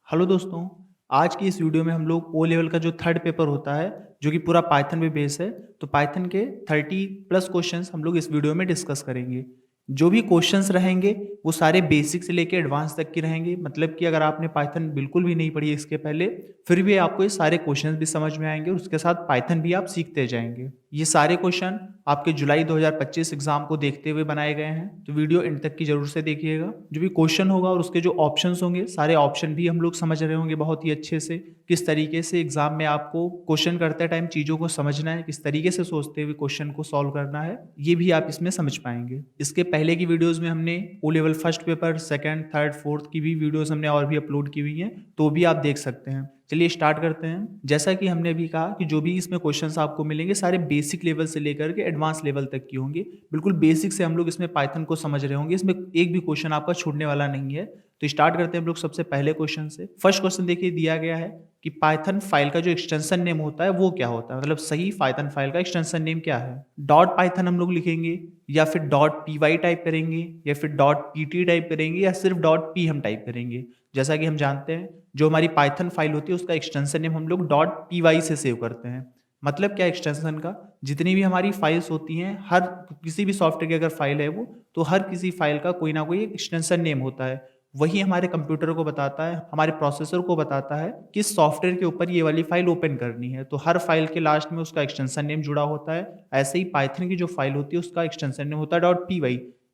Hello दोस्तों। आज की इस वीडियो में हम लोग ओ लेवल का जो थर्ड पेपर होता है जो कि पूरा पाइथन पे बेस है, तो पाइथन के 30 प्लस क्वेश्चंस हम लोग इस वीडियो में डिस्कस करेंगे। जो भी क्वेश्चंस रहेंगे वो सारे बेसिक से लेके एडवांस तक के रहेंगे। मतलब कि अगर आपने पाइथन बिल्कुल भी नहीं पढ़ी इसके पहले, फिर भी आपको ये सारे क्वेश्चंस भी समझ में आएंगे और उसके साथ पाइथन भी आप सीखते जाएंगे। ये सारे क्वेश्चन आपके जुलाई 2025 एग्जाम को देखते हुए बनाए गए हैं, तो वीडियो एंड तक की जरूर से देखिएगा। जो भी क्वेश्चन होगा और उसके जो ऑप्शंस होंगे, सारे ऑप्शन भी हम लोग समझ रहे होंगे बहुत ही अच्छे से। किस तरीके से एग्जाम में आपको क्वेश्चन करते टाइम चीज़ों को समझना है, किस तरीके से सोचते हुए क्वेश्चन को सॉल्व करना है, ये भी आप इसमें समझ पाएंगे। इसके पहले की वीडियोस में हमने O level first paper, second, third, fourth की भी वीडियोस हमने और भी अपलोड की हुई हैं, तो भी आप देख सकते हैं। चलिए स्टार्ट करते हैं। जैसा कि हमने अभी कहा कि जो भी इसमें क्वेश्चंस आपको मिलेंगे सारे बेसिक लेवल से लेकर के एडवांस लेवल तक की होंगे। बिल्कुल बेसिक से हम लोग इसमें पाइथन को समझ रहे होंगे, इसमें एक भी क्वेश्चन आपका छूटने वाला नहीं है। तो स्टार्ट करते हैं हम लोग सबसे पहले क्वेश्चन से। फर्स्ट क्वेश्चन देखिए दिया गया है कि पाइथन फाइल का जो एक्सटेंशन नेम होता है वो क्या होता है, मतलब सही पाइथन फाइल का एक्सटेंशन नेम क्या है। डॉट पाइथन हम लोग लिखेंगे, या फिर डॉट पी टाइप करेंगे, या फिर डॉट पी टाइप करेंगे, या सिर्फ डॉट पी हम टाइप करेंगे। जैसा कि हम जानते हैं जो हमारी पाइथन फाइल होती है उसका एक्सटेंशन नेम हम लोग डॉट पी से सेव करते हैं। मतलब क्या एक्सटेंशन का, जितनी भी हमारी फाइल्स होती हैं, हर किसी भी सॉफ्टवेयर की अगर फाइल है वो, तो हर किसी फाइल का कोई ना कोई एक एक्सटेंशन नेम होता है। वही हमारे कंप्यूटर को बताता है, हमारे प्रोसेसर को बताता है किस सॉफ्टवेयर के ऊपर ये वाली फाइल ओपन करनी है। तो हर फाइल के लास्ट में उसका एक्सटेंशन नेम जुड़ा होता है। ऐसे ही पाइथन की जो फाइल होती है उसका एक्सटेंशन नेम होता है डॉट पी।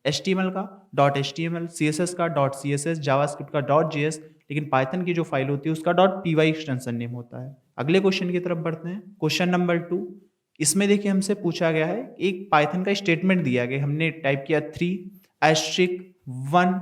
HTML का डॉट HTML, CSS का डॉट CSS, जावास्क्रिप्ट का डॉट JS, लेकिन पाइथन की जो फाइल होती है उसका डॉट पी एक्सटेंशन नेम होता है। अगले क्वेश्चन की तरफ बढ़ते हैं। Question number 2। इसमें देखिए हमसे पूछा गया है, एक पाइथन का स्टेटमेंट दिया गया, हमने टाइप किया 3*1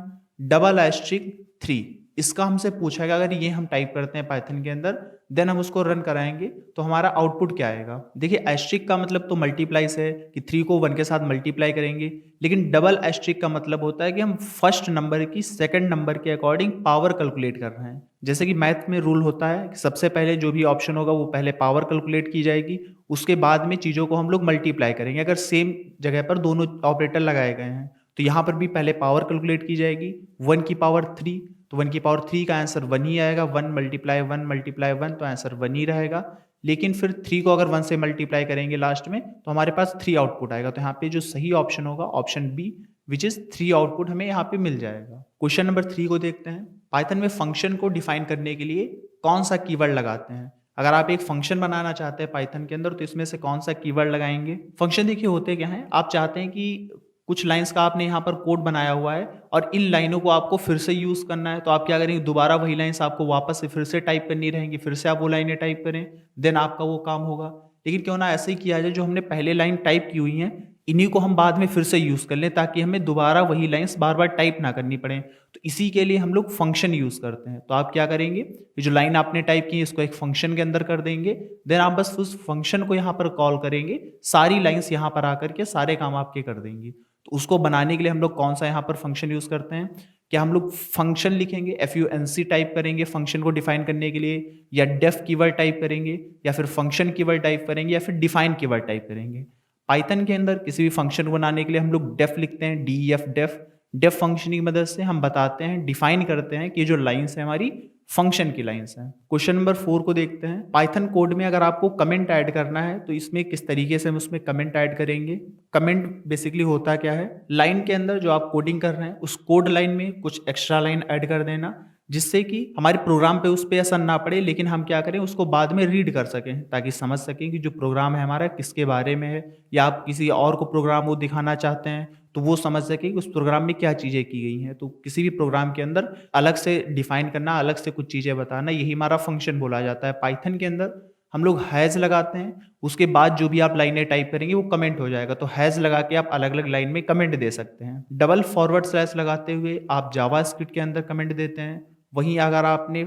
$3। इसका हमसे पूछा गया, अगर ये हम टाइप करते हैं पाइथन के अंदर, देन हम उसको रन कराएंगे तो हमारा आउटपुट क्या आएगा। देखिए एस्ट्रिक का मतलब तो मल्टीप्लाई से है कि 3 को 1 के साथ मल्टीप्लाई करेंगे, लेकिन डबल एस्ट्रिक का मतलब होता है कि हम फर्स्ट नंबर की सेकंड नंबर के अकॉर्डिंग पावर कैलकुलेट कर रहे हैं। जैसे कि मैथ में रूल होता है कि सबसे पहले जो भी ऑप्शन होगा वो पहले पावर कैलकुलेट की जाएगी, उसके बाद में चीज़ों को हम लोग मल्टीप्लाई करेंगे अगर सेम जगह पर दोनों ऑपरेटर लगाए गए हैं। तो यहाँ पर भी पहले पावर कैलकुलेट की जाएगी, 1 की पावर 3, तो 1 की पावर 3 का आंसर 1 ही आएगा। 1 × 1 × 1 तो आंसर 1 ही रहेगा। लेकिन फिर 3 को अगर 1 से मल्टीप्लाई करेंगे लास्ट में तो हमारे पास 3 आउटपुट आएगा। तो यहाँ पे जो सही ऑप्शन होगा option B, which is 3 output हमें यहाँ पे मिल जाएगा। क्वेश्चन नंबर 3 को देखते हैं। पाइथन में फंक्शन को डिफाइन करने के लिए कौन सा कीवर्ड लगाते हैं। अगर आप एक फंक्शन बनाना चाहते हैं पाइथन के अंदर तो इसमें से कौन सा कीवर्ड लगाएंगे। फंक्शन देखिए होते क्या है, आप चाहते हैं कि कुछ लाइंस का आपने यहाँ पर कोड बनाया हुआ है और इन लाइनों को आपको फिर से यूज़ करना है, तो आप क्या करेंगे, दोबारा वही लाइंस आपको वापस से फिर से टाइप करनी रहेंगी, फिर से आप वो लाइनें टाइप करें, देन आपका वो काम होगा। लेकिन क्यों ना ऐसे ही किया जाए, जो हमने पहले लाइन टाइप की हुई हैं इन्हीं को हम बाद में फिर से यूज़ कर लें, ताकि हमें दोबारा वही लाइंस बार बार टाइप ना करनी पड़े। तो इसी के लिए हम लोग फंक्शन यूज़ करते हैं। तो आप क्या करेंगे, ये जो लाइन आपने टाइप की है इसको एक फंक्शन के अंदर कर देंगे, देन आप बस उस फंक्शन को यहाँ पर कॉल करेंगे, सारी लाइंस यहाँ पर आकर के सारे काम आपके कर देंगी। तो उसको बनाने के लिए हम लोग कौन सा यहाँ पर फंक्शन यूज करते हैं, क्या हम लोग फंक्शन लिखेंगे, FUNC टाइप करेंगे फंक्शन को डिफाइन करने के लिए, या डेफ कीवर्ड टाइप करेंगे, या फिर फंक्शन कीवर्ड टाइप करेंगे, या फिर डिफाइन कीवर्ड टाइप करेंगे। पाइथन के अंदर किसी भी फंक्शन को बनाने के लिए हम लोग डेफ लिखते हैं, DEF डेफ। डेफ फंक्शन की मदद से हम बताते हैं, डिफाइन करते हैं कि ये जो लाइंस है हमारी फंक्शन की लाइंस हैं। क्वेश्चन नंबर 4 को देखते हैं। पाइथन कोड में अगर आपको कमेंट ऐड करना है तो इसमें किस तरीके से हम उसमें कमेंट ऐड करेंगे। कमेंट बेसिकली होता क्या है, लाइन के अंदर जो आप कोडिंग कर रहे हैं उस कोड लाइन में कुछ एक्स्ट्रा लाइन ऐड कर देना, जिससे कि हमारे प्रोग्राम पे उस पर असर ना पड़े, लेकिन हम क्या करें उसको बाद में रीड कर सकें, ताकि समझ सकें कि जो प्रोग्राम है हमारा किसके बारे में है, या आप किसी और को प्रोग्राम वो दिखाना चाहते हैं तो वो समझ सके कि उस प्रोग्राम में क्या चीज़ें की गई हैं। तो किसी भी प्रोग्राम के अंदर अलग से डिफाइन करना, अलग से कुछ चीज़ें बताना, यही हमारा फंक्शन बोला जाता है। पाइथन के अंदर हम लोग हैज़ लगाते हैं, उसके बाद जो भी आप लाइनें टाइप करेंगे वो कमेंट हो जाएगा। तो हैज़ लगा के आप अलग अलग लाइन में कमेंट दे सकते हैं। डबल फॉरवर्ड स्लैश लगाते हुए आप जावास्क्रिप्ट के अंदर कमेंट देते हैं। वहीं अगर आपने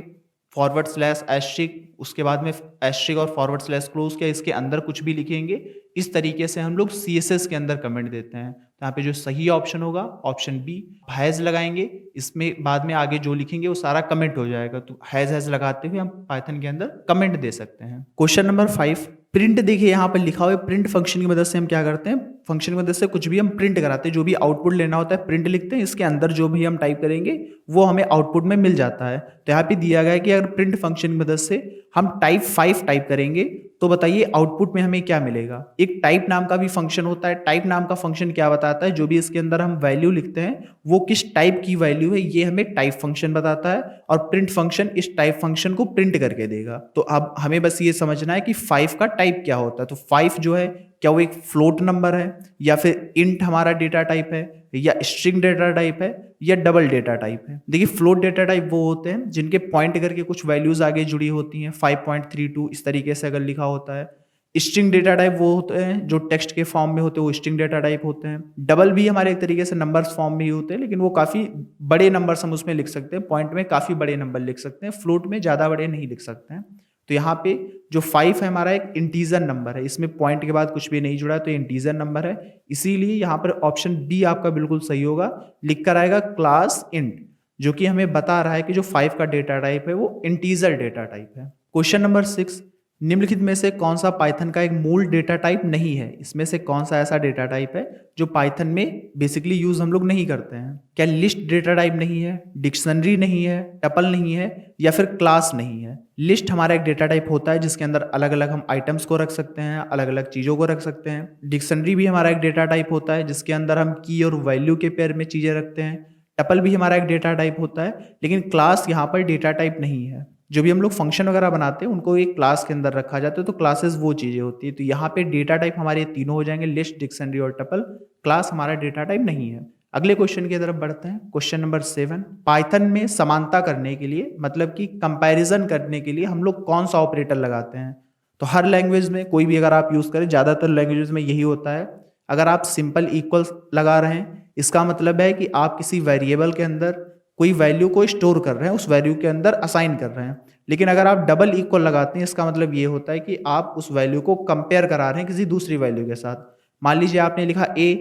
फॉरवर्ड स्लैश एस्ट्रिक, उसके बाद में एस्ट्रिक और फॉरवर्ड स्लैश क्लोज किया, इसके अंदर कुछ भी लिखेंगे, इस तरीके से हम लोग CSS के अंदर कमेंट देते हैं। तो यहाँ पे जो सही ऑप्शन होगा ऑप्शन बी, हैज़ लगाएंगे, इसमें बाद में आगे जो लिखेंगे वो सारा कमेंट हो जाएगा। तो हैज़ लगाते हुए हम पाइथन के अंदर कमेंट दे सकते हैं। क्वेश्चन नंबर 5, प्रिंट देखिए यहाँ पर लिखा हुआ है, प्रिंट फंक्शन की मदद से हम क्या करते हैं, फंक्शन की मदद से कुछ भी हम प्रिंट कराते हैं, जो भी आउटपुट लेना होता है प्रिंट लिखते हैं, इसके अंदर जो भी हम टाइप करेंगे वो हमें आउटपुट में मिल जाता है। तो यहाँ पे दिया गया है कि अगर प्रिंट फंक्शन की मदद से हम टाइप 5 टाइप करेंगे तो बताइए आउटपुट में हमें क्या मिलेगा। एक टाइप नाम का भी फंक्शन होता है। टाइप नाम का फंक्शन क्या बताता है, जो भी इसके अंदर हम वैल्यू लिखते हैं वो किस टाइप की वैल्यू है ये हमें टाइप फंक्शन बताता है, और प्रिंट फंक्शन इस टाइप फंक्शन को प्रिंट करके देगा। तो अब हमें बस ये समझना है कि 5 का टाइप क्या होता है। तो 5 जो है क्या वो एक फ्लोट नंबर है, या फिर इंट हमारा डेटा टाइप है, या स्ट्रिंग डेटा टाइप है, या डबल डेटा टाइप है। देखिए फ्लोट डेटा टाइप वो होते हैं जिनके पॉइंट करके कुछ वैल्यूज आगे जुड़ी होती हैं, 5.32 इस तरीके से अगर लिखा होता है। स्ट्रिंग डेटा टाइप वो होते हैं जो टेक्स्ट के फॉर्म में होते हैं, वो स्ट्रिंग डेटा टाइप होते हैं। डबल भी हमारे एक तरीके से नंबर्स फॉर्म में ही होते हैं, लेकिन वो काफ़ी बड़े नंबर्स हम उसमें लिख सकते हैं, पॉइंट में काफ़ी बड़े नंबर लिख सकते हैं, फ्लोट में ज़्यादा बड़े नहीं लिख सकते हैं। तो यहाँ पे जो 5 है हमारा एक इंटीजर नंबर है, इसमें पॉइंट के बाद कुछ भी नहीं जुड़ा है, तो इंटीजर नंबर है, इसीलिए यहाँ पर ऑप्शन बी आपका बिल्कुल सही होगा। लिख कर आएगा क्लास इंट, जो कि हमें बता रहा है कि जो 5 का डेटा टाइप है वो इंटीजर डेटा टाइप है। क्वेश्चन नंबर 6, निम्नलिखित में से कौन सा पाइथन का एक मूल डेटा टाइप नहीं है। इसमें से कौन सा ऐसा डेटा टाइप है जो पाइथन में बेसिकली यूज हम लोग नहीं करते हैं। क्या लिस्ट डेटा टाइप नहीं है, डिक्शनरी नहीं है, टपल नहीं है, या फिर क्लास नहीं है। लिस्ट हमारा एक डेटा टाइप होता है जिसके अंदर अलग अलग हम आइटम्स को रख सकते हैं, अलग अलग चीज़ों को रख सकते हैं। डिक्शनरी भी हमारा एक डेटा टाइप होता है जिसके अंदर हम की और वैल्यू के पेयर में चीज़ें रखते हैं। टपल भी हमारा एक डेटा टाइप होता है, लेकिन क्लास यहाँ पर डेटा टाइप नहीं है। जो भी हम लोग फंक्शन वगैरह बनाते हैं उनको एक क्लास के अंदर रखा जाता है, तो क्लासेस वो चीज़ें होती है। तो यहाँ पे डेटा टाइप हमारे तीनों हो जाएंगे, लिस्ट, डिक्शनरी और टपल। क्लास हमारा डेटा टाइप नहीं है। अगले क्वेश्चन की तरफ बढ़ते हैं। क्वेश्चन नंबर 7, पाइथन में समानता करने के लिए, मतलब कि कंपैरिजन करने के लिए हम लोग कौन सा ऑपरेटर लगाते हैं। तो हर लैंग्वेज में कोई भी अगर आप यूज़ करें, ज़्यादातर लैंग्वेज में यही होता है। अगर आप सिंपल इक्वल लगा रहे हैं, इसका मतलब है कि आप किसी वेरिएबल के अंदर कोई वैल्यू को स्टोर कर रहे हैं, उस वैल्यू के अंदर असाइन कर रहे हैं। लेकिन अगर आप डबल इक्वल लगाते हैं, इसका मतलब ये होता है कि आप उस वैल्यू को कंपेयर करा रहे हैं किसी दूसरी वैल्यू के साथ। मान लीजिए आपने लिखा a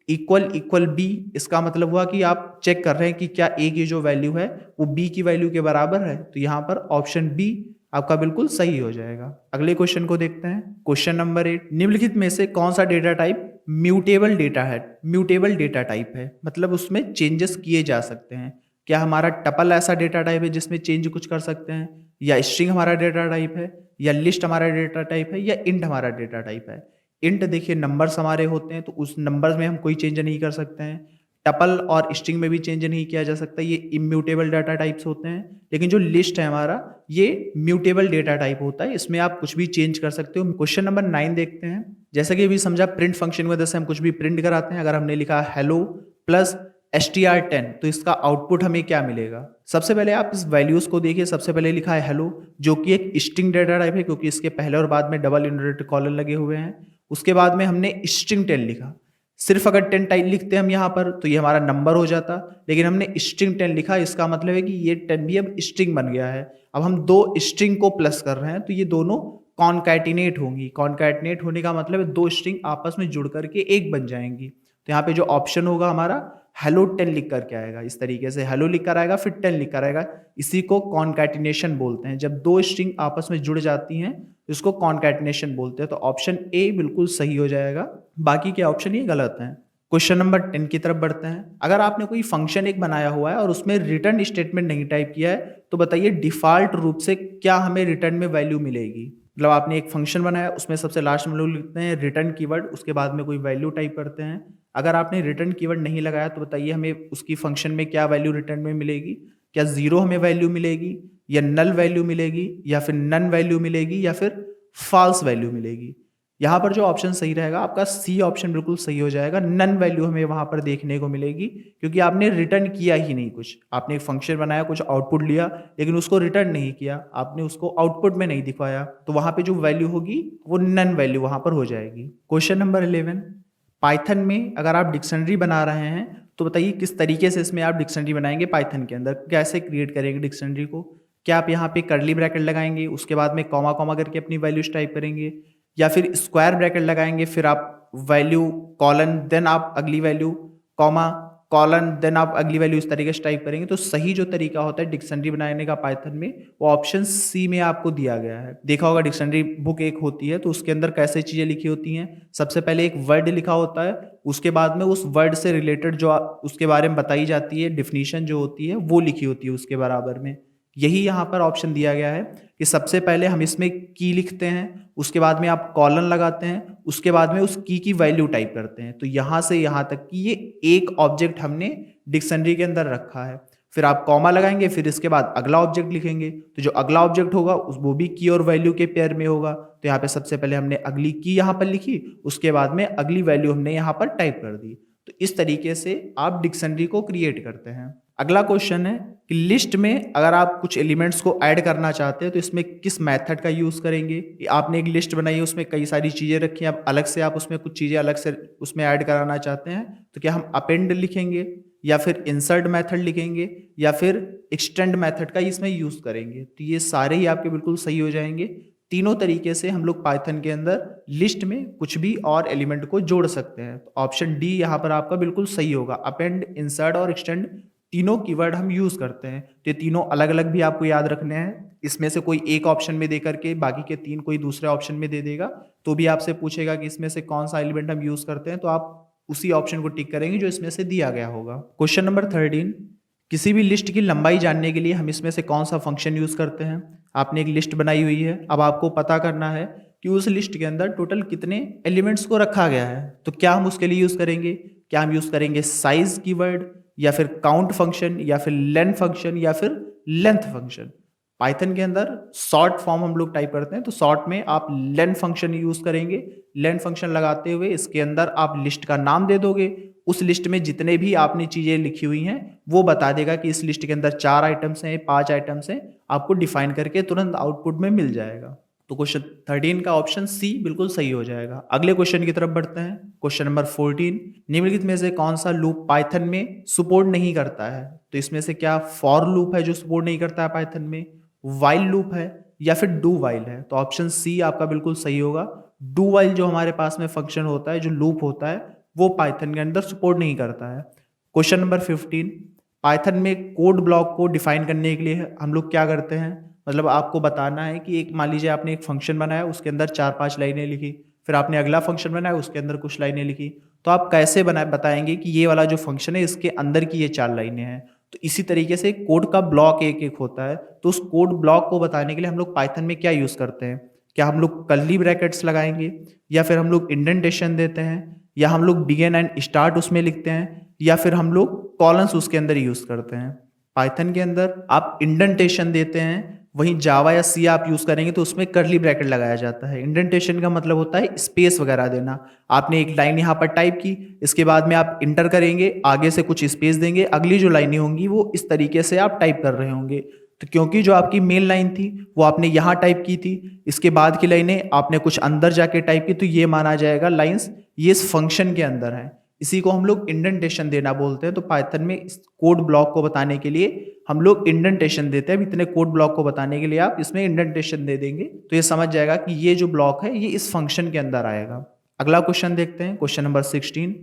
इक्वल इक्वल b, इसका मतलब हुआ कि आप चेक कर रहे हैं कि क्या a की जो वैल्यू है वो b की वैल्यू के बराबर है। तो यहाँ पर ऑप्शन बी आपका बिल्कुल सही हो जाएगा। अगले क्वेश्चन को देखते हैं। क्वेश्चन नंबर 8, निम्नलिखित में से कौन सा डेटा टाइप म्यूटेबल डेटा है। म्यूटेबल डेटा टाइप है, मतलब उसमें चेंजेस किए जा सकते हैं। क्या हमारा टपल ऐसा डेटा टाइप है जिसमें चेंज कुछ कर सकते हैं, या स्ट्रिंग हमारा डेटा टाइप है, या लिस्ट हमारा डेटा टाइप है, या इंट हमारा डेटा टाइप है। इंट देखिए नंबर्स हमारे होते हैं, तो उस नंबर्स में हम कोई चेंज नहीं कर सकते हैं। टपल और स्ट्रिंग में भी चेंज नहीं किया जा सकता, ये इम्यूटेबल डाटा टाइप्स होते हैं। लेकिन जो लिस्ट है हमारा, ये म्यूटेबल डेटा टाइप होता है, इसमें आप कुछ भी चेंज कर सकते हो। क्वेश्चन नंबर 9 देखते हैं। जैसा कि अभी समझा, प्रिंट फंक्शन की वजह से हम कुछ भी प्रिंट कराते हैं। अगर हमने लिखा हेलो प्लस str10, तो इसका आउटपुट हमें क्या मिलेगा। सबसे पहले आप इस वैल्यूज को देखिए। सबसे पहले लिखा है हेलो, जो कि एक स्ट्रिंग डेटा टाइप है, क्योंकि इसके पहले और बाद में डबल इनवर्टेड कॉलन लगे हुए हैं। उसके बाद में हमने स्ट्रिंग 10 लिखा। सिर्फ अगर 10 टाइप लिखते हम यहाँ पर तो ये हमारा नंबर हो जाता, लेकिन हमने स्ट्रिंग 10 लिखा, इसका मतलब है कि ये 10 भी अब स्ट्रिंग बन गया है। अब हम दो स्ट्रिंग को प्लस कर रहे हैं, तो ये दोनों कॉन्कैटिनेट होंगी। कॉन्कैटिनेट होने का मतलब है दो स्ट्रिंग आपस में जुड़ करके एक बन जाएंगी। तो यहाँ पे जो ऑप्शन होगा हमारा हेलो 10 लिख करके आएगा। इस तरीके से हेलो लिख कर आएगा, फिर 10 लिख कर आएगा। इसी को कॉन्कैटिनेशन बोलते हैं। जब दो स्ट्रिंग आपस में जुड़ जाती हैं इसको कॉन्कैटिनेशन बोलते हैं। तो ऑप्शन ए बिल्कुल सही हो जाएगा, बाकी के ऑप्शन ये गलत हैं। क्वेश्चन नंबर 10 की तरफ बढ़ते हैं। अगर आपने कोई फंक्शन एक बनाया हुआ है और उसमें रिटर्न स्टेटमेंट नहीं टाइप किया है, तो बताइए डिफॉल्ट रूप से क्या हमें रिटर्न में वैल्यू मिलेगी। मतलब आपने एक फंक्शन बनाया, उसमें सबसे लास्ट में लोग लिखते हैं रिटर्न कीवर्ड, उसके बाद में कोई वैल्यू टाइप करते हैं। अगर आपने रिटर्न कीवर्ड नहीं लगाया तो बताइए हमें उसकी फंक्शन में क्या वैल्यू रिटर्न में मिलेगी। क्या 0 हमें वैल्यू मिलेगी, या नल वैल्यू मिलेगी, या फिर नन वैल्यू मिलेगी, या फिर फॉल्स वैल्यू मिलेगी। यहाँ पर जो ऑप्शन सही रहेगा आपका सी ऑप्शन बिल्कुल सही हो जाएगा। नन वैल्यू हमें वहाँ पर देखने को मिलेगी, क्योंकि आपने रिटर्न किया ही नहीं कुछ। आपने एक फंक्शन बनाया, कुछ आउटपुट लिया, लेकिन उसको रिटर्न नहीं किया, आपने उसको आउटपुट में नहीं दिखाया, तो वहाँ पे जो वैल्यू होगी वो नन वैल्यू वहाँ पर हो जाएगी। क्वेश्चन नंबर 11, पाइथन में अगर आप डिक्शनरी बना रहे हैं तो बताइए किस तरीके से इसमें आप डिक्शनरी बनाएंगे। पाइथन के अंदर कैसे क्रिएट करेंगे डिक्शनरी को। क्या आप यहाँ पे कर्ली ब्रैकेट लगाएंगे, उसके बाद में कॉमा कॉमा करके अपनी वैल्यूज टाइप करेंगे, या फिर स्क्वायर ब्रैकेट लगाएंगे, फिर आप वैल्यू कॉलन, देन आप अगली वैल्यू कॉमा कॉलन, देन आप अगली वैल्यू इस तरीके से टाइप करेंगे। तो सही जो तरीका होता है डिक्शनरी बनाने का पाइथन में, वो ऑप्शन सी में आपको दिया गया है। देखा होगा डिक्शनरी बुक एक होती है, तो उसके अंदर कैसे चीजें लिखी होती हैं, सबसे पहले एक वर्ड लिखा होता है, उसके बाद में उस वर्ड से रिलेटेड जो उसके बारे में बताई जाती है डिफिनीशन जो होती है वो लिखी होती है उसके बराबर में। यही यहाँ पर ऑप्शन दिया गया है कि सबसे पहले हम इसमें की लिखते हैं, उसके बाद में आप कॉलन लगाते हैं, उसके बाद में उस की वैल्यू टाइप करते हैं। तो यहाँ से यहाँ तक कि ये एक ऑब्जेक्ट हमने डिक्शनरी के अंदर रखा है। फिर आप कॉमा लगाएंगे, फिर इसके बाद अगला ऑब्जेक्ट लिखेंगे, तो जो अगला ऑब्जेक्ट होगा वो भी की और वैल्यू के पेयर में होगा। तो यहाँ पे सबसे पहले हमने अगली की यहाँ पर लिखी, उसके बाद में अगली वैल्यू हमने यहाँ पर टाइप कर दी। तो इस तरीके से आप डिक्शनरी को क्रिएट करते हैं। अगला क्वेश्चन है कि लिस्ट में अगर आप कुछ एलिमेंट्स को ऐड करना चाहते हैं तो इसमें किस मेथड का यूज़ करेंगे। आपने एक लिस्ट बनाई है, उसमें कई सारी चीज़ें रखी हैं, अब अलग से आप उसमें कुछ चीज़ें अलग से उसमें ऐड कराना चाहते हैं, तो क्या हम अपेंड लिखेंगे या फिर इंसर्ट मेथड लिखेंगे या फिर एक्सटेंड मेथड का इसमें यूज़ करेंगे। तो ये सारे ही आपके बिल्कुल सही हो जाएंगे। तीनों तरीके से हम लोग पाइथन के अंदर लिस्ट में कुछ भी और एलिमेंट को जोड़ सकते हैं। तो ऑप्शन डी यहाँ पर आपका बिल्कुल सही होगा। अपेंड, इंसर्ट और एक्सटेंड तीनों कीवर्ड हम यूज करते हैं। तो ये तीनों अलग अलग भी आपको याद रखने हैं। इसमें से कोई एक ऑप्शन में दे करके बाकी के तीन कोई दूसरे ऑप्शन में दे देगा, तो भी आपसे पूछेगा कि इसमें से कौन सा एलिमेंट हम यूज करते हैं, तो आप उसी ऑप्शन को टिक करेंगे जो इसमें से दिया गया होगा। क्वेश्चन नंबर 13, किसी भी लिस्ट की लंबाई जानने के लिए हम इसमें से कौन सा फंक्शन यूज करते हैं। आपने एक लिस्ट बनाई हुई है, अब आपको पता करना है कि उस लिस्ट के अंदर टोटल कितने एलिमेंट्स को रखा गया है। तो क्या हम उसके लिए यूज करेंगे, क्या हम यूज करेंगे साइज कीवर्ड या फिर काउंट फंक्शन या फिर लेन फंक्शन या फिर लेंथ फंक्शन। पाइथन के अंदर शॉर्ट फॉर्म हम लोग टाइप करते हैं, तो शॉर्ट में आप लेन फंक्शन यूज करेंगे। लेन फंक्शन लगाते हुए इसके अंदर आप लिस्ट का नाम दे दोगे, उस लिस्ट में जितने भी आपने चीजें लिखी हुई हैं वो बता देगा कि इस लिस्ट के अंदर 4 आइटम्स हैं, 5 आइटम्स हैं, आपको डिफाइन करके तुरंत आउटपुट में मिल जाएगा। तो क्वेश्चन 13 का ऑप्शन सी बिल्कुल सही हो जाएगा। अगले क्वेश्चन की तरफ बढ़ते हैं। क्वेश्चन नंबर 14, निम्नलिखित में से कौन सा लूप पाइथन में सपोर्ट नहीं करता है। तो इसमें से क्या फॉर लूप है जो सपोर्ट नहीं करता है पाइथन में, वाइल लूप है या फिर डू वाइल है। तो ऑप्शन सी आपका बिल्कुल सही होगा। डू वाइल जो हमारे पास में फंक्शन होता है, जो लूप होता है, वो पाइथन के अंदर सपोर्ट नहीं करता है। क्वेश्चन नंबर 15, पाइथन में कोड ब्लॉक को डिफाइन करने के लिए हम लोग क्या करते हैं, मतलब आपको बताना है कि एक, मान लीजिए आपने एक फंक्शन बनाया, उसके अंदर 4-5 लाइनें लिखी, फिर आपने अगला फंक्शन बनाया, उसके अंदर कुछ लाइनें लिखी, तो आप कैसे बताएंगे कि ये वाला जो फंक्शन है इसके अंदर की ये 4 लाइनें हैं। तो इसी तरीके से कोड का ब्लॉक एक एक होता है। तो उस कोड ब्लॉक को बताने के लिए हम लोग पाइथन में क्या यूज करते हैं, क्या हम लोग कर्ली ब्रैकेट्स लगाएंगे या फिर हम लोग इंडेंटेशन देते हैं या हम लोग बिगिन एंड स्टार्ट उसमें लिखते हैं या फिर हम लोग कॉलम्स उसके अंदर यूज करते हैं। पाइथन के अंदर आप इंडेंटेशन देते हैं, वहीं जावा या सी आप यूज करेंगे तो उसमें कर्ली ब्रैकेट लगाया जाता है। इंडेंटेशन का मतलब होता है स्पेस वगैरह देना। आपने एक लाइन यहाँ पर टाइप की, इसके बाद में आप इंटर करेंगे, आगे से कुछ स्पेस देंगे, अगली जो लाइनें होंगी वो इस तरीके से आप टाइप कर रहे होंगे। तो क्योंकि जो आपकी मेन लाइन थी वो आपने यहाँ टाइप की थी, इसके बाद की लाइनें आपने कुछ अंदर जाके टाइप की, तो ये माना जाएगा लाइंस ये इस फंक्शन के अंदर है। इसी को हम लोग इंडेंटेशन देना बोलते हैं। तो पाइथन में इस कोड ब्लॉक को बताने के लिए हम लोग इंडेंटेशन देते हैं। इतने कोड ब्लॉक को बताने के लिए आप इसमें इंडेंटेशन दे देंगे तो ये समझ जाएगा कि ये जो ब्लॉक है ये इस फंक्शन के अंदर आएगा। अगला क्वेश्चन देखते हैं, क्वेश्चन नंबर 16।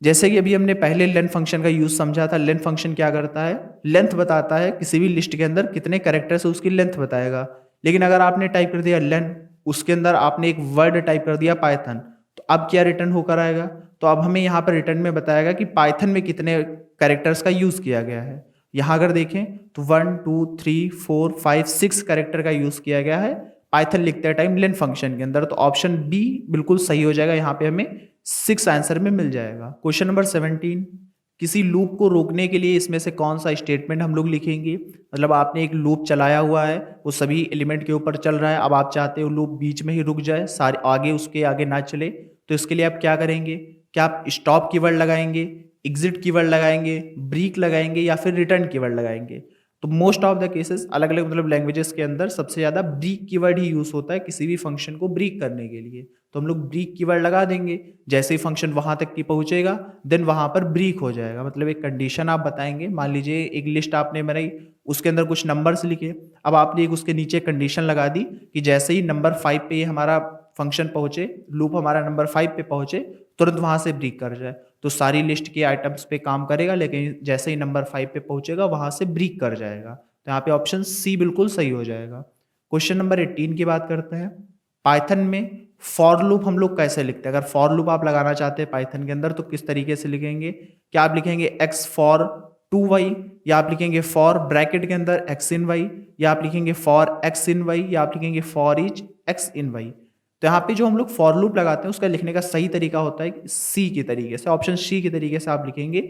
जैसे कि अभी हमने पहले लेंथ फंक्शन का यूज समझा था, लेंथ फंक्शन क्या करता है, लेंथ बताता है किसी भी लिस्ट के अंदर कितने कैरेक्टर्स है उसकी लेंथ बताएगा। लेकिन अगर आपने टाइप कर दिया लेंथ, उसके अंदर आपने एक वर्ड टाइप कर दिया पाइथन, तो अब क्या रिटर्न होकर आएगा, तो अब हमें यहाँ पर रिटर्न में बताएगा कि पाइथन में कितने कैरेक्टर्स का यूज किया गया है। यहाँ अगर देखें तो 1 2 3 4 5 6 कैरेक्टर का यूज किया गया है पाइथन लिखते टाइम लेंथ फंक्शन के अंदर। तो ऑप्शन बी बिल्कुल सही हो जाएगा, यहाँ पे हमें 6 आंसर में मिल जाएगा। क्वेश्चन नंबर 17, किसी लूप को रोकने के लिए इसमें से कौन सा स्टेटमेंट हम लोग लिखेंगे। मतलब आपने एक लूप चलाया हुआ है, वो सभी एलिमेंट के ऊपर चल रहा है, अब आप चाहते हो लूप बीच में ही रुक जाए, सारे आगे उसके आगे ना चले, तो इसके लिए आप क्या करेंगे, क्या आप स्टॉप कीवर्ड लगाएंगे, एग्जिट कीवर्ड लगाएंगे, ब्रेक लगाएंगे या फिर रिटर्न कीवर्ड लगाएंगे। तो मोस्ट ऑफ द केसेस अलग अलग मतलब लैंग्वेजेस के अंदर सबसे ज़्यादा ब्रेक कीवर्ड ही यूज होता है किसी भी फंक्शन को ब्रेक करने के लिए। तो हम लोग ब्रेक कीवर्ड लगा देंगे, जैसे ही फंक्शन वहां तक की पहुंचेगा देन वहां पर ब्रेक हो जाएगा। मतलब एक कंडीशन आप बताएंगे, मान लीजिए एक लिस्ट आपने बनाई, उसके अंदर कुछ नंबर्स लिखे, अब आपने एक उसके नीचे कंडीशन लगा दी कि जैसे ही नंबर 5 पे हमारा फंक्शन पहुंचे, लूप हमारा नंबर 5 पे पहुंचे, तुरंत वहां से ब्रेक कर जाए। तो सारी लिस्ट के आइटम्स पे काम करेगा, लेकिन जैसे ही नंबर 5 पे पहुंचेगा वहां से ब्रेक कर जाएगा। तो यहाँ पे ऑप्शन सी बिल्कुल सही हो जाएगा। क्वेश्चन नंबर 18 की बात करते हैं। पाइथन में फॉर लूप हम लोग कैसे लिखते हैं? अगर फॉर लूप आप लगाना चाहते हैं पाइथन के अंदर तो किस तरीके से लिखेंगे? क्या आप लिखेंगे एक्स फॉर 2y, या आप लिखेंगे फॉर ब्रैकेट के अंदर एक्स इन वाई, या आप लिखेंगे फॉर एक्स इन वाई, या आप लिखेंगे for each X in Y? तो यहाँ पे जो हम लोग फॉर लूप लगाते हैं उसका लिखने का सही तरीका होता है सी के तरीके से, ऑप्शन सी के तरीके से आप लिखेंगे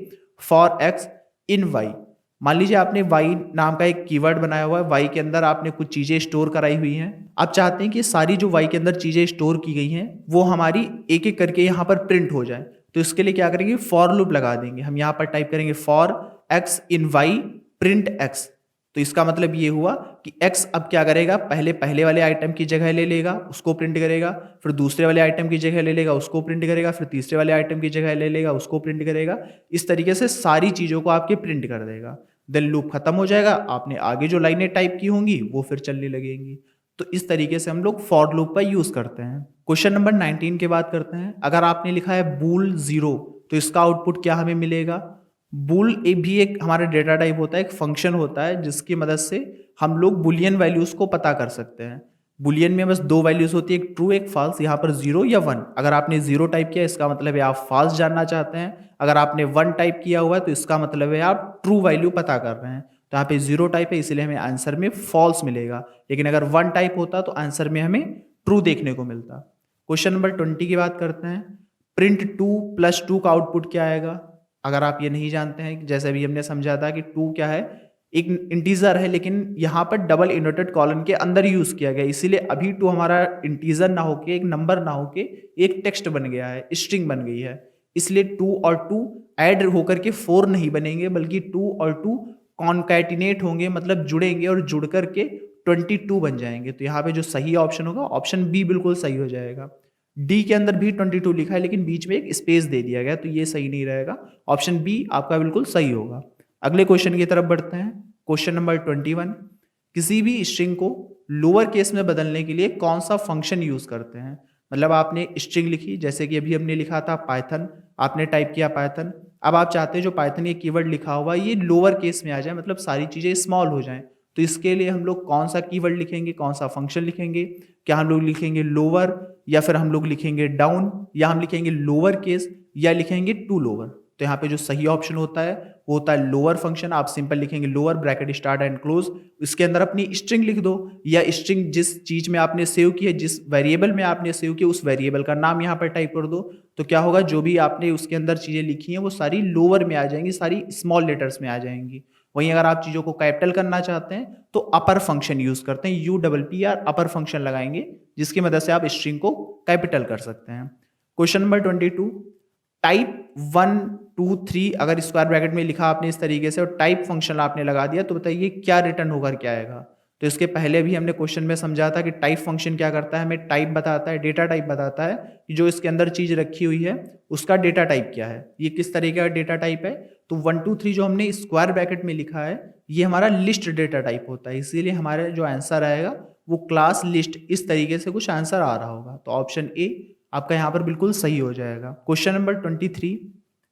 फॉर एक्स इन वाई। मान लीजिए आपने वाई नाम का एक कीवर्ड बनाया हुआ है, वाई के अंदर आपने कुछ चीजें स्टोर कराई हुई हैं। आप चाहते हैं कि सारी जो वाई के अंदर चीजें स्टोर की गई हैं वो हमारी एक एक करके यहाँ पर प्रिंट हो जाए। तो इसके लिए क्या करेंगे? फॉर लूप लगा देंगे। हम यहाँ पर टाइप करेंगे for X in Y print X. तो इसका मतलब ये हुआ कि x अब क्या करेगा? पहले वाले आइटम की जगह ले लेगा, उसको प्रिंट करेगा, फिर दूसरे वाले आइटम की जगह ले लेगा, उसको प्रिंट करेगा, फिर तीसरे वाले आइटम की जगह ले लेगा, उसको प्रिंट करेगा। इस तरीके से सारी चीजों को आपके प्रिंट कर देगा। देन लूप खत्म हो जाएगा, आपने आगे जो लाइनें टाइप की होंगी वो फिर चलने लगेंगी। तो इस तरीके से हम लोग फॉर लूप का यूज करते हैं। क्वेश्चन नंबर 19 की बात करते हैं। अगर आपने लिखा है बूल 0 तो इसका आउटपुट क्या हमें मिलेगा? बूल भी एक हमारा डेटा टाइप होता है, एक फंक्शन होता है जिसकी मदद से हम लोग बुलियन वैल्यूज को पता कर सकते हैं। बुलियन में बस दो वैल्यूज होती है, एक ट्रू एक फॉल्स। यहाँ पर 0 या 1। अगर आपने 0 टाइप किया इसका मतलब है आप फॉल्स जानना चाहते हैं, अगर आपने 1 टाइप किया हुआ है तो इसका मतलब है आप ट्रू वैल्यू पता कर रहे हैं। तो यहाँ पे 0 टाइप है इसलिए हमें आंसर में फॉल्स मिलेगा, लेकिन अगर 1 टाइप होता तो आंसर में हमें ट्रू देखने को मिलता। क्वेश्चन नंबर 20 की बात करते हैं। प्रिंट 2 + 2 का आउटपुट क्या आएगा? अगर आप ये नहीं जानते हैं, जैसे अभी हमने समझा था कि 2 क्या है, एक इंटीजर है, लेकिन यहाँ पर डबल इन्वर्टेड कॉलन के अंदर यूज किया गया, इसीलिए अभी 2 हमारा इंटीजर ना होके, एक नंबर ना होके एक टेक्स्ट बन गया है, स्ट्रिंग बन गई है। इसलिए 2 और 2 ऐड होकर के 4 नहीं बनेंगे, बल्कि 2 और 2 कॉन्कैटिनेट होंगे, मतलब जुड़ेंगे और जुड़ करके 22 बन जाएंगे। तो यहाँ पे जो सही ऑप्शन होगा ऑप्शन बी बिल्कुल सही हो जाएगा। डी के अंदर भी 22 लिखा है, लेकिन बीच में एक स्पेस दे दिया गया, तो ये सही नहीं रहेगा। ऑप्शन बी आपका बिल्कुल सही होगा। अगले क्वेश्चन की तरफ बढ़ते हैं। Question number 21। किसी भी स्ट्रिंग को लोअर केस में बदलने के लिए कौन सा फंक्शन यूज करते हैं? मतलब आपने स्ट्रिंग लिखी, जैसे कि अभी हमने लिखा था पाइथन, आपने टाइप किया पाइथन। अब आप चाहते हैं जो पाइथन ये कीवर्ड लिखा हुआ ये लोअर केस में आ जाए, मतलब सारी चीजें स्मॉल हो जाएं। तो इसके लिए हम लोग कौन सा कीवर्ड लिखेंगे, कौन सा फंक्शन लिखेंगे? क्या हम लोग लिखेंगे लोअर, या फिर हम लोग लिखेंगे डाउन, या हम लिखेंगे लोअर केस, या लिखेंगे टू लोअर? तो यहाँ पे जो सही ऑप्शन होता है वो होता है लोअर फंक्शन। आप सिंपल लिखेंगे lower bracket start and close, इसके अंदर अपनी स्ट्रिंग लिख दो, या स्ट्रिंग जिस चीज में आपने सेव की है, जिस वेरिएबल में आपने सेव किया उस वेरिएबल का नाम यहाँ पर टाइप कर दो। तो क्या होगा, जो भी आपने उसके अंदर चीजें लिखी हैं वो सारी लोअर में आ जाएंगी, सारी स्मॉल लेटर्स में आ जाएंगी। वहीं अगर आप चीजों को कैपिटल करना चाहते हैं तो अपर फंक्शन यूज करते हैं, UPP या अपर फंक्शन लगाएंगे, जिसकी मदद से आप स्ट्रिंग को कैपिटल कर सकते हैं। Question number 22। टाइप 1 2 3 अगर स्क्वायर ब्रैकेट में लिखा आपने इस तरीके से और टाइप फंक्शन आपने लगा दिया, तो बताइए क्या रिटर्न होकर क्या आएगा? तो इसके पहले भी हमने क्वेश्चन में समझा था कि टाइप फंक्शन क्या करता है, हमें टाइप बताता है, डेटा टाइप बताता है कि जो इसके अंदर चीज रखी हुई है उसका डेटा टाइप क्या है, ये किस तरीके का डेटा टाइप है। तो 1 2 3 जो हमने स्क्वायर ब्रैकेट में लिखा है ये हमारा लिस्ट डेटा टाइप होता है, इसीलिए हमारा जो आंसर आएगा वो क्लास लिस्ट, इस तरीके से कुछ आंसर आ रहा होगा। तो ऑप्शन ए आपका यहाँ पर बिल्कुल सही हो जाएगा। Question number 23।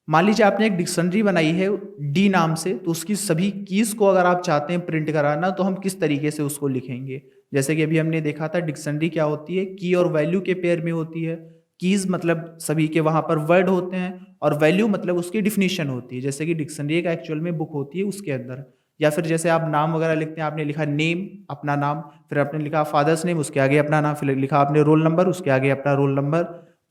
मान लीजिए आपने एक डिक्शनरी बनाई है डी नाम से, तो उसकी सभी कीज को अगर आप चाहते हैं प्रिंट कराना तो हम किस तरीके से उसको लिखेंगे? जैसे कि अभी हमने देखा था डिक्शनरी क्या होती है, की और वैल्यू के पेयर में होती है। कीज मतलब सभी के वहां पर वर्ड होते हैं, और वैल्यू मतलब उसकी डिफिनीशन होती है, जैसे कि डिक्शनरी एक एक्चुअल में बुक होती है उसके अंदर। या फिर जैसे आप नाम वगैरह लिखते हैं, आपने लिखा नेम अपना नाम, फिर आपने लिखा फादर्स नेम उसके आगे अपना नाम, फिर लिखा आपने रोल नंबर उसके आगे अपना रोल नंबर।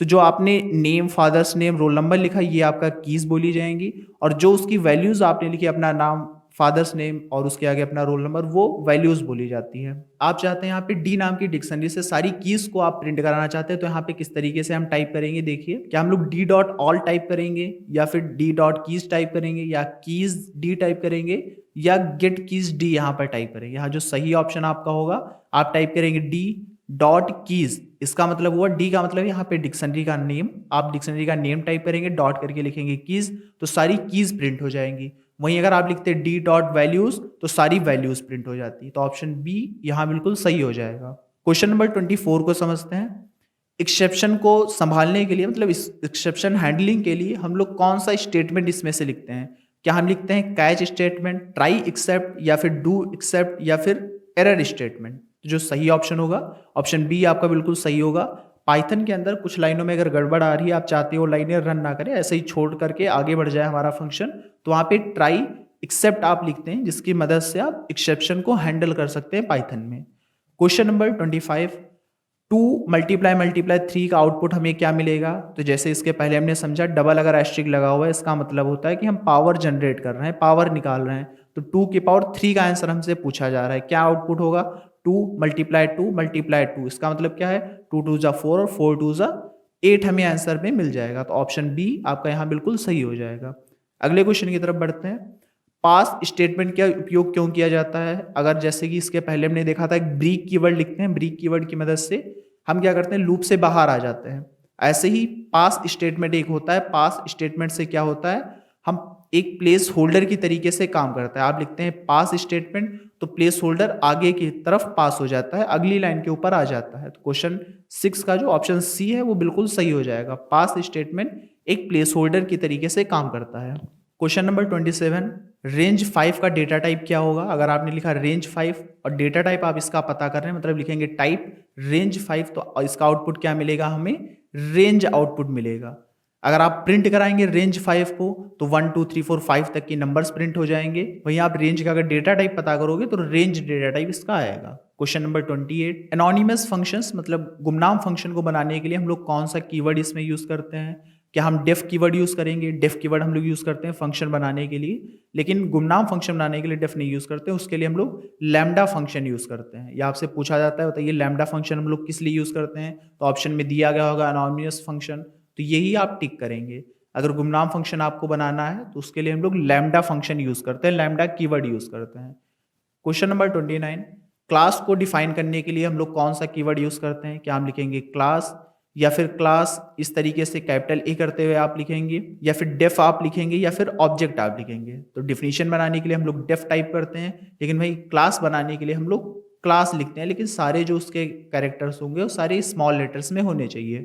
तो जो आपने name father's name roll number लिखा ये आपका कीज बोली जाएंगी, और जो उसकी वैल्यूज आपने लिखी अपना नाम फादर्स नेम और उसके आगे अपना रोल नंबर वो वैल्यूज बोली जाती हैं। आप चाहते हैं यहाँ पे डी नाम की डिक्शनरी से सारी कीज को आप प्रिंट कराना चाहते हैं, तो यहाँ पे किस तरीके से हम टाइप करेंगे देखिए। क्या हम लोग डी डॉट ऑल टाइप करेंगे, या फिर डी डॉट कीज टाइप करेंगे, या कीज डी टाइप करेंगे, या गेट कीज डी यहाँ पर टाइप करेंगे? यहाँ जो सही ऑप्शन आपका होगा आप टाइप करेंगे डी डॉट कीज। इसका मतलब हुआ डी का मतलब यहाँ पे डिक्शनरी का नेम, आप डिक्शनरी का नेम टाइप करेंगे, डॉट करके लिखेंगे कीज, तो सारी कीज प्रिंट हो जाएंगी। वहीं अगर आप लिखते डी डॉट वैल्यूज तो सारी वैल्यूज प्रिंट हो जाती। तो ऑप्शन बी यहाँ बिल्कुल सही हो जाएगा। क्वेश्चन नंबर 24 को समझते हैं। एक्सेप्शन को संभालने के लिए मतलब इस एक्सेप्शन हैंडलिंग के लिए हम लोग कौन सा स्टेटमेंट इसमें से लिखते हैं? क्या हम लिखते हैं कैच स्टेटमेंट, ट्राई एक्सेप्ट या फिर डू एक्सेप्ट या फिर एरर स्टेटमेंट? जो सही ऑप्शन होगा ऑप्शन बी आपका बिल्कुल सही होगा। पाइथन के अंदर कुछ लाइनों में अगर गड़बड़ आ रही है, आप चाहते हो लाइनें रन ना करें, ऐसे ही छोड़ करके आगे बढ़ जाए हमारा फंक्शन, तो वहाँ पे ट्राई एक्सेप्ट आप लिखते हैं, जिसकी मदद से आप एक्सेप्शन को हैंडल कर सकते हैं पाइथन में। क्वेश्चन नंबर 25, 2 मल्टीप्लाई मल्टीप्लाई 3 का आउटपुट हमें क्या मिलेगा? तो जैसे इसके पहले हमने समझा, डबल अगर एस्टेरिस्क लगा हुआ है इसका मतलब होता है कि हम पावर जनरेट कर रहे हैं, पावर निकाल रहे हैं। तो 2 की पावर 3 का आंसर हमसे पूछा जा रहा है, क्या आउटपुट होगा? 2 मल्टीप्लाई 2 मल्टीप्लाई 2, इसका मतलब क्या है? 2 2 जा 4 और 4 2 जा 8 हमें आंसर में मिल जाएगा। तो ऑप्शन बी आपका यहाँ बिल्कुल सही हो जाएगा। अगले क्वेश्चन की तरफ बढ़ते हैं। पास स्टेटमेंट का उपयोग क्यों किया जाता है? अगर जैसे कि इसके पहले हमने देखा था, एक ब्रीक कीवर्ड लिखते हैं, ब्रीक कीवर्ड की मदद से हम क्या करते हैं, लूप से बाहर आ जाते हैं। ऐसे ही पास स्टेटमेंट एक होता है, पास स्टेटमेंट से क्या होता है, हम एक प्लेस होल्डर की तरीके से काम करता है। आप लिखते हैं पास स्टेटमेंट, तो प्लेस होल्डर आगे की तरफ पास हो जाता है, अगली लाइन के ऊपर आ जाता है। तो क्वेश्चन 6 का जो ऑप्शन सी है वो बिल्कुल सही हो जाएगा। पास स्टेटमेंट एक प्लेस होल्डर की तरीके से काम करता है। क्वेश्चन नंबर 27, रेंज 5 का डेटा टाइप क्या होगा? अगर आपने लिखा रेंज 5 और डेटा टाइप आप इसका पता कर रहे हैं, मतलब लिखेंगे टाइप रेंज 5, तो इसका आउटपुट क्या मिलेगा हमें? रेंज आउटपुट मिलेगा। अगर आप प्रिंट कराएंगे रेंज 5 को, तो 1 2 3 4 5 तक की नंबर्स प्रिंट हो जाएंगे। वहीं आप रेंज का अगर डेटा टाइप पता करोगे तो रेंज डेटा टाइप इसका आएगा। क्वेश्चन नंबर 28, एनोनिमस फंक्शंस मतलब गुमनाम फंक्शन को बनाने के लिए हम लोग कौन सा कीवर्ड इसमें यूज करते हैं? क्या हम डेफ कीवर्ड यूज करेंगे? डेफ कीवर्ड हम लोग यूज करते हैं फंक्शन बनाने के लिए, लेकिन गुमनाम फंक्शन बनाने के लिए डेफ नहीं यूज करते, उसके लिए हम लोग लैम्डा फंक्शन यूज करते हैं। या आपसे पूछा जाता है, बताइए लैम्डा फंक्शन हम लोग किस लिए यूज करते हैं? तो ऑप्शन में दिया गया होगा एनोनिमस फंक्शन, तो यही आप टिक करेंगे। अगर गुमनाम फंक्शन आपको बनाना है तो उसके लिए हम लोग लैम्डा फंक्शन यूज करते हैं, लैम्डा कीवर्ड यूज करते हैं। क्वेश्चन नंबर 29, क्लास को डिफाइन करने के लिए हम लोग कौन सा कीवर्ड यूज करते हैं? क्या हम लिखेंगे क्लास, या फिर क्लास इस तरीके से कैपिटल ए करते हुए आप लिखेंगे, या फिर डेफ आप लिखेंगे, या फिर ऑब्जेक्ट आप लिखेंगे? तो डिफिनीशन बनाने के लिए हम लोग डेफ टाइप करते हैं, लेकिन भाई क्लास बनाने के लिए हम लोग क्लास लिखते हैं, लेकिन सारे जो उसके कैरेक्टर्स होंगे वो सारे स्मॉल लेटर्स में होने चाहिए।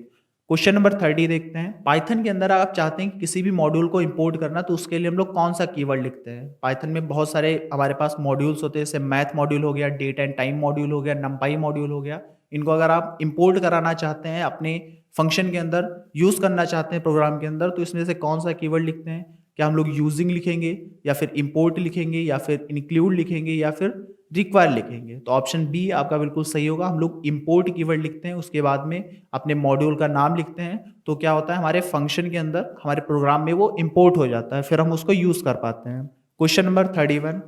क्वेश्चन नंबर 30 देखते हैं। पाइथन के अंदर आप चाहते हैं कि किसी भी मॉड्यूल को इंपोर्ट करना, तो उसके लिए हम लोग कौन सा कीवर्ड लिखते हैं? पाइथन में बहुत सारे हमारे पास मॉड्यूल्स होते हैं, जैसे मैथ मॉड्यूल हो गया, डेट एंड टाइम मॉड्यूल हो गया, नंपाई मॉड्यूल हो गया। इनको अगर आप इंपोर्ट कराना चाहते हैं, अपने फंक्शन के अंदर यूज करना चाहते हैं प्रोग्राम के अंदर, तो इसमें से कौन सा कीवर्ड लिखते हैं? क्या हम लोग यूजिंग लिखेंगे, या फिर इंपोर्ट लिखेंगे, या फिर इंक्लूड लिखेंगे, या फिर रिक्वायर लिखेंगे? तो ऑप्शन बी आपका बिल्कुल सही होगा। हम लोग इंपोर्ट कीवर्ड लिखते हैं, उसके बाद में अपने मॉड्यूल का नाम लिखते हैं, तो क्या होता है हमारे फंक्शन के अंदर, हमारे प्रोग्राम में वो इंपोर्ट हो जाता है, फिर हम उसको यूज कर पाते हैं। क्वेश्चन नंबर 31,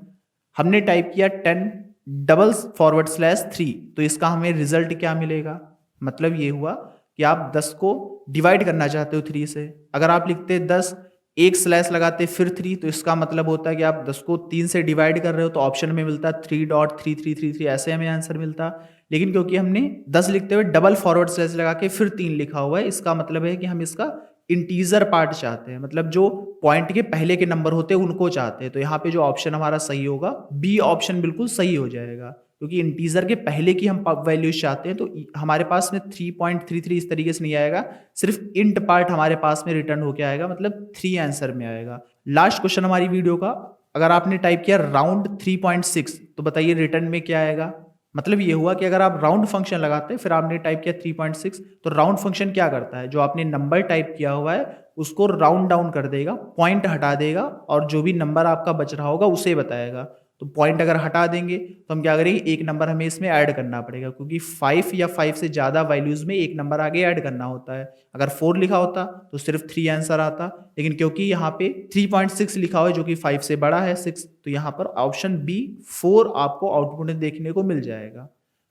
हमने टाइप किया 10 डबल फॉरवर्ड स्लैश 3, तो इसका हमें रिजल्ट क्या मिलेगा? मतलब ये हुआ कि आप 10 को डिवाइड करना चाहते हो 3 से। अगर आप लिखते 10 एक स्लैश लगाते फिर 3, तो इसका मतलब होता है कि आप 10 को 3 से डिवाइड कर रहे हो, तो ऑप्शन में मिलता 3.3333, ऐसे हमें आंसर मिलता। लेकिन क्योंकि हमने 10 लिखते हुए डबल फॉरवर्ड स्लैश लगा के फिर 3 लिखा हुआ है, इसका मतलब है कि हम इसका इंटीजर पार्ट चाहते हैं, मतलब जो पॉइंट के पहले के नंबर होते हैं उनको चाहते हैं। तो यहाँ पे जो ऑप्शन हमारा सही होगा, बी ऑप्शन बिल्कुल सही हो जाएगा, क्योंकि इंटीजर के पहले की हम वैल्यूज चाहते हैं। तो हमारे पास में 3.33 इस तरीके से नहीं आएगा, सिर्फ इंट पार्ट हमारे पास में रिटर्न होके आएगा, मतलब 3 आंसर में आएगा। लास्ट क्वेश्चन हमारी वीडियो का, अगर आपने टाइप किया राउंड 3.6, तो बताइए रिटर्न में क्या आएगा? मतलब ये हुआ कि अगर आप राउंड फंक्शन लगाते हैं, फिर आपने टाइप किया 3.6, तो राउंड फंक्शन क्या करता है? जो आपने नंबर टाइप किया हुआ है उसको राउंड डाउन कर देगा, पॉइंट हटा देगा, और जो भी नंबर आपका बच रहा होगा उसे बताएगा। तो पॉइंट अगर हटा देंगे तो हम क्या करेंगे, एक नंबर हमें इसमें ऐड करना पड़ेगा, क्योंकि 5 या 5 से ज़्यादा वैल्यूज़ में एक नंबर आगे ऐड करना होता है। अगर 4 लिखा होता तो सिर्फ 3 आंसर आता, लेकिन क्योंकि यहाँ पे 3.6 लिखा हुआ है जो कि 5 से बड़ा है 6, तो यहाँ पर ऑप्शन बी 4 आपको आउटपुट में देखने को मिल जाएगा।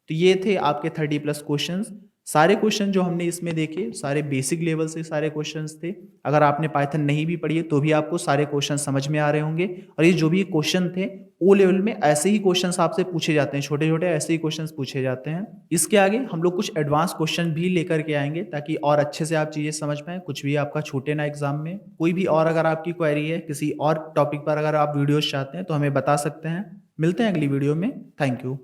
तो ये थे आपके 30+ क्वेश्चंस। सारे क्वेश्चन जो हमने इसमें देखे सारे बेसिक लेवल से सारे क्वेश्चंस थे। अगर आपने पाइथन नहीं भी पढ़ी है तो भी आपको सारे क्वेश्चन समझ में आ रहे होंगे। और ये जो भी क्वेश्चन थे ओ लेवल में ऐसे ही क्वेश्चंस आपसे पूछे जाते हैं, छोटे छोटे ऐसे ही क्वेश्चंस पूछे जाते हैं। इसके आगे हम लोग कुछ एडवांस क्वेश्चन भी लेकर के आएंगे, ताकि और अच्छे से आप चीज़ें समझ पाएँ, कुछ भी आपका छूटे ना एग्जाम में। कोई भी और अगर आपकी क्वेरी है, किसी और टॉपिक पर अगर आप वीडियोज चाहते हैं तो हमें बता सकते हैं। मिलते हैं अगली वीडियो में। Thank you.